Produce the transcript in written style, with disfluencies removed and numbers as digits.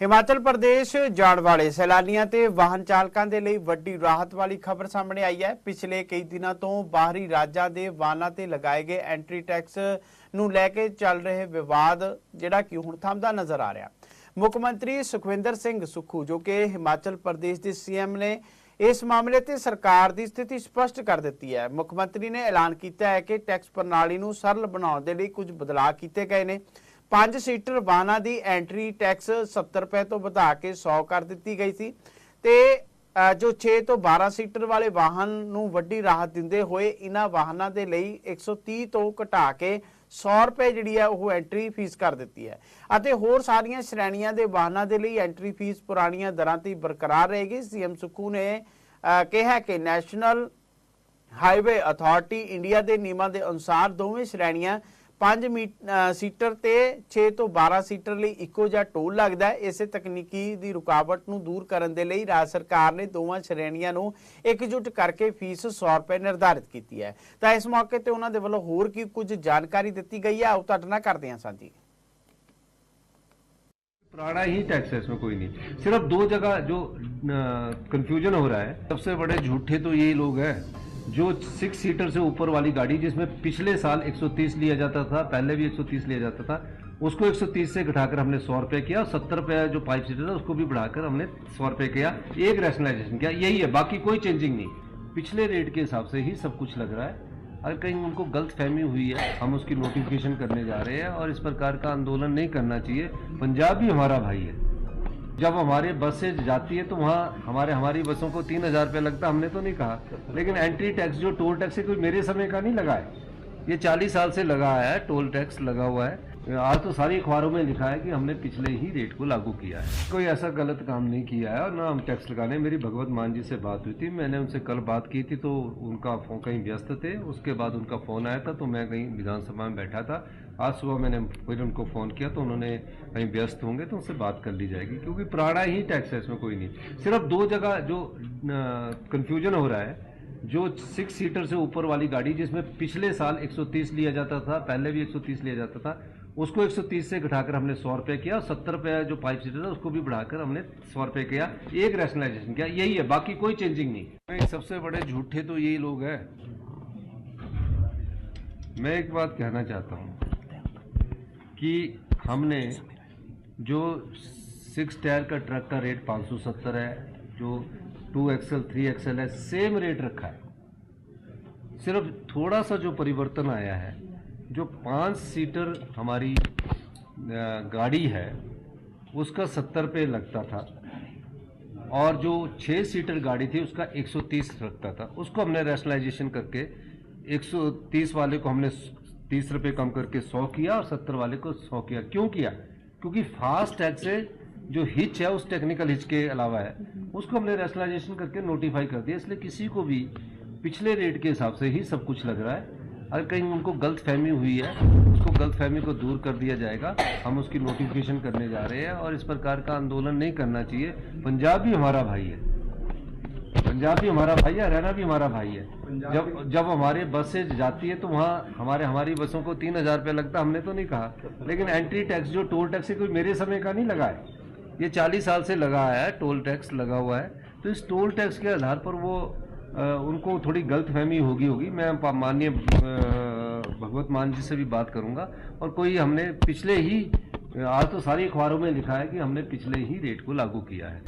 हिमाचल प्रदेश जाण वाले सैलानियों ते वाहन चालकों के लिए वड्डी राहत वाली खबर सामने आई है। पिछले कई दिनों तो बाहरी राज्यों के वाहनों ते लगाए गए एंट्री टैक्स नूं लैके चल रहे विवाद जिहड़ा कि हुण थमदा नजर आ रहा। मुख्यमंत्री सुखविंदर सिंह सुक्खू जो कि हिमाचल प्रदेश के सीएम ने इस मामले ते सरकार की स्थिति स्पष्ट कर दी है। मुख्यमंत्री ने ऐलान किया है कि टैक्स प्रणाली नूं सरल बनाउण दे लई कुछ बदलाव किए गए ने। 5 सीटर वाहनों की एंट्री टैक्स 70 रुपए तो बढ़ा के 100 कर दी गई थी ते जो 6 तो 12 सीटर वाले वाहन नूं वड्डी राहत दिंदे होए इन्हां वाहनों के लिए 130 तो घटा के 100 रुपए जिहड़ी है वो एंट्री फीस कर दी है। अते होर सारियां श्रेणियां दे वाहनों के लिए एंट्री फीस पुरानियां दरां ते बरकरार रहेगी। सीएम सुक्खू ने कहा कि नैशनल हाईवे अथॉरिटी इंडिया के नियमां दे अनुसार दोवें श्रेणियां 5 सीटर ते 6 तो 12 सीटर लिए इको जिहा टोल लगता है। इस तकनीकी की रुकावट नूं दूर करने के लिए राज्य सरकार ने दोवां श्रेणियां नूं एकजुट करके फीस 100 रुपए निर्धारित की है। तो इस मौके पर उन्होंने वालों होर की कुछ जानकारी दी गई है, आओ तुहाडे नाल करदे हां साझी। पुराना ही टैक्स है, इसमें कोई नहीं। सिर्फ 2 जगह जो कंफ्यूजन हो रहा है, सबसे बड़े झूठे तो यही लोग हैं जो 6 सीटर से ऊपर वाली गाड़ी जिसमें पिछले साल 130 लिया जाता था, पहले भी 130 लिया जाता था, उसको 130 से घटाकर हमने 100 रुपये किया। 70 रुपये जो 5 सीटर था उसको भी बढ़ाकर हमने 100 रुपये किया। एक रैशनलाइजेशन किया, यही है, बाकी कोई चेंजिंग नहीं। पिछले रेट के हिसाब से ही सब कुछ लग रहा है। अगर कहीं उनको गलत फहमी हुई है, हम उसकी नोटिफिकेशन करने जा रहे हैं और इस प्रकार का आंदोलन नहीं करना चाहिए। पंजाब भी हमारा भाई है। जब हमारे बस से जाती है तो वहाँ हमारी बसों को 3000 रुपये लगता, हमने तो नहीं कहा। लेकिन एंट्री टैक्स जो टोल टैक्स है कोई मेरे समय का नहीं लगा है, ये 40 साल से लगा है, टोल टैक्स लगा हुआ है। आज तो सारी अखबारों में लिखा है कि हमने पिछले ही रेट को लागू किया है। कोई ऐसा गलत काम नहीं किया है और ना हम टैक्स लगाने। मेरी भगवत मान जी से बात हुई थी, मैंने उनसे कल बात की थी तो उनका फोन कहीं व्यस्त थे। उसके बाद उनका फ़ोन आया था तो मैं कहीं विधानसभा में बैठा था। आज सुबह मैंने फिर उनको फ़ोन किया तो उन्होंने कहीं व्यस्त होंगे तो उनसे बात कर ली जाएगी, क्योंकि पुराना ही टैक्स है, इसमें कोई नहीं। सिर्फ 2 जगह जो कन्फ्यूजन हो रहा है, जो 6 सीटर से ऊपर वाली गाड़ी जिसमें पिछले साल 130 लिया जाता था, पहले भी 130 लिया जाता था, उसको 130 से घटाकर हमने 100 रुपये किया। 70 रुपये जो 5 सीटर था उसको भी बढ़ाकर हमने 100 रुपये किया। एक रैशनलाइजेशन किया, यही है, बाकी कोई चेंजिंग नहीं। सबसे बड़े झूठे तो यही लोग हैं। मैं एक बात कहना चाहता हूँ कि हमने जो 6 टायर का ट्रक का रेट 570 है, जो 2XL 3XL है, सेम रेट रखा है। सिर्फ थोड़ा सा जो परिवर्तन आया है, जो 5 सीटर हमारी गाड़ी है उसका 70 रुपये लगता था और जो 6 सीटर गाड़ी थी उसका 130 लगता था। उसको हमने रैशनलाइजेशन करके 130 वाले को हमने 30 रुपये कम करके 100 किया और 70 वाले को 100 किया। क्यों किया? क्योंकि फास्ट टैग से जो हिच है उस टेक्निकल हिच के अलावा है, उसको हमने रैशनलाइजेशन करके नोटिफाई कर दिया। इसलिए किसी को भी पिछले रेट के हिसाब से ही सब कुछ लग रहा है। अगर कहीं उनको गलत फहमी हुई है, उसको गलत फहमी को दूर कर दिया जाएगा। हम उसकी नोटिफिकेशन करने जा रहे हैं और इस प्रकार का आंदोलन नहीं करना चाहिए। पंजाब भी हमारा भाई है, पंजाब भी हमारा भाई है, हरियाणा भी हमारा भाई है। जब हमारे बस से जाती है तो वहाँ हमारी बसों को 3000 रुपये लगता, हमने तो नहीं कहा। लेकिन एंट्री टैक्स जो टोल टैक्स है कोई मेरे समय का नहीं लगा है, ये 40 साल से लगा है, टोल टैक्स लगा हुआ है। तो इस टोल टैक्स के आधार पर वो उनको थोड़ी गलतफहमी होगी। मैं माननीय भगवत मान जी से भी बात करूंगा और कोई हमने पिछले ही, आज तो सारी अखबारों में लिखा है कि हमने पिछले ही रेट को लागू किया है।